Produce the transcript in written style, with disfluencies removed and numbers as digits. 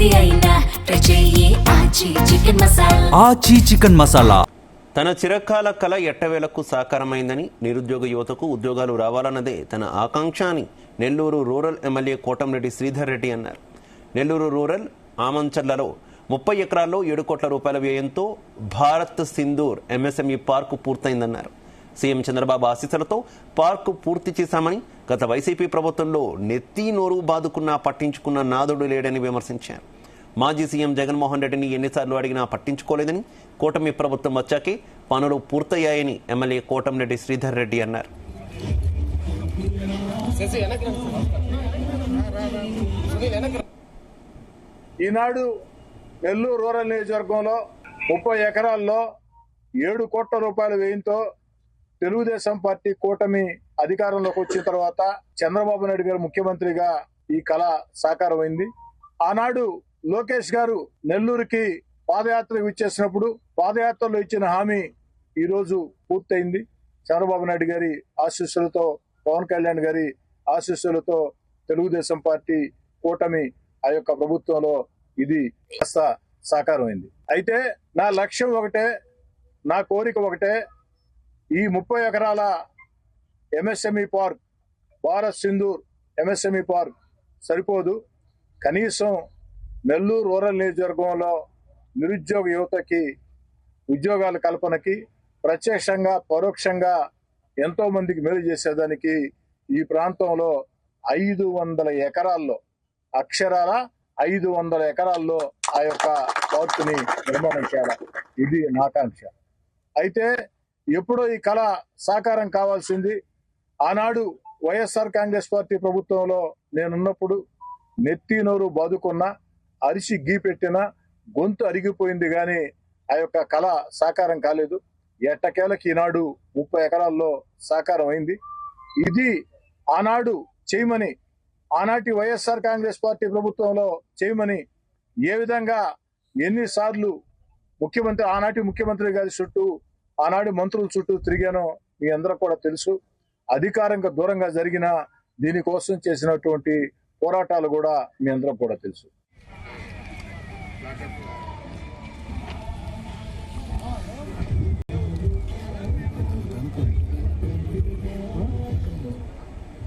ఏది అయినా ట్రై చెయ్యి ఆచి చికెన్ మసాలా. తన చిరకాల కళ ఎట్టవేలకు సాకారమైందని, నిరుద్యోగ యువతకు ఉద్యోగాలు రావాలన్నదే తన ఆకాంక్ష అని నెల్లూరు రూరల్ ఎమ్మెల్యే కోటంరెడ్డి శ్రీధర్ రెడ్డి అన్నారు. నెల్లూరు రూరల్ ఆమంచర్లలో 30 ఎకరాల్లో 7 కోట్ల రూపాయల వ్యయంతో భారత్ సింధూర్ ఎంఎస్ఎంఈ పార్కు పూర్తయిందన్నారు. సీఎం చంద్రబాబు ఆశీస్సులతో పార్కు పూర్తి చేశామని, గత వైసీపీ ప్రభుత్వంలో నెత్తి నోరు బాదుకున్నా పట్టించుకున్న నాదుడు లేడని విమర్శించారు. మాజీ సీఎం జగన్మోహన్ రెడ్డిని ఎన్నిసార్లు అడిగినా పట్టించుకోలేదని, కూటమి ప్రభుత్వం వచ్చాకే పనులు పూర్తయ్యాయని ఎమ్మెల్యే కోటంరెడ్డి శ్రీధర్ రెడ్డి అన్నారు. ఈనాడు నెల్లూరు రూరల్ నియోజకవర్గంలో 30 ఎకరాల్లో 7 కోట్ల రూపాయల వ్యయంతో తెలుగుదేశం పార్టీ కూటమి అధికారంలోకి వచ్చిన తర్వాత చంద్రబాబు నాయుడు గారు ముఖ్యమంత్రిగా ఈ కళ సాకారమైంది. ఆనాడు లోకేష్ గారు నెల్లూరుకి పాదయాత్రకు ఇచ్చేసినప్పుడు పాదయాత్రలో ఇచ్చిన హామీ ఈ రోజు పూర్తయింది. చంద్రబాబు నాయుడు గారి ఆశీస్సులతో, పవన్ కళ్యాణ్ గారి ఆశీస్సులతో తెలుగుదేశం పార్టీ కూటమి ఆ యొక్క ప్రభుత్వంలో ఇది సాకారమైంది. అయితే నా లక్ష్యం ఒకటే, నా కోరిక ఒకటే, ఈ 30 ఎకరాల MSME park, Bharat Sindoor MSME park సరిపోదు. కనీసం నెల్లూరు రూరల్ నియోజకవర్గంలో నిరుద్యోగ యువతకి ఉద్యోగాల కల్పనకి, ప్రత్యక్షంగా పరోక్షంగా ఎంతో మందికి మేలు చేసేదానికి ఈ ప్రాంతంలో 500 ఎకరాల్లో, అక్షరాల 500 ఎకరాల్లో ఆ యొక్క పార్కుని నిర్మాణం చేయాలి. ఇది నా ఆకాంక్ష. అయితే ఎప్పుడో ఈ కళ సాకారం కావాల్సింది. ఆనాడు వైఎస్ఆర్ కాంగ్రెస్ పార్టీ ప్రభుత్వంలో నేనున్నప్పుడు నెత్తి నోరు బాదుకున్నా, అరిసి గీ పెట్టినా గొంతు అరిగిపోయింది కానీ ఆ యొక్క కళ సాకారం కాలేదు. ఎట్టకేలకి ఈనాడు 30 ఎకరాల్లో సాకారం అయింది. ఇది ఆనాడు చేయమని, ఆనాటి వైఎస్ఆర్ కాంగ్రెస్ పార్టీ ప్రభుత్వంలో చేయమని ఏ విధంగా ఎన్నిసార్లు ఆనాటి ముఖ్యమంత్రి గారి చుట్టూ, ఆనాటి మంత్రుల చుట్టూ తిరిగానో మీ అందరూ కూడా తెలుసు. అధికారంగా దూరంగా జరిగిన దీనికోసం చేసినటువంటి పోరాటాలు కూడా మీ అందరూ కూడా తెలుసు.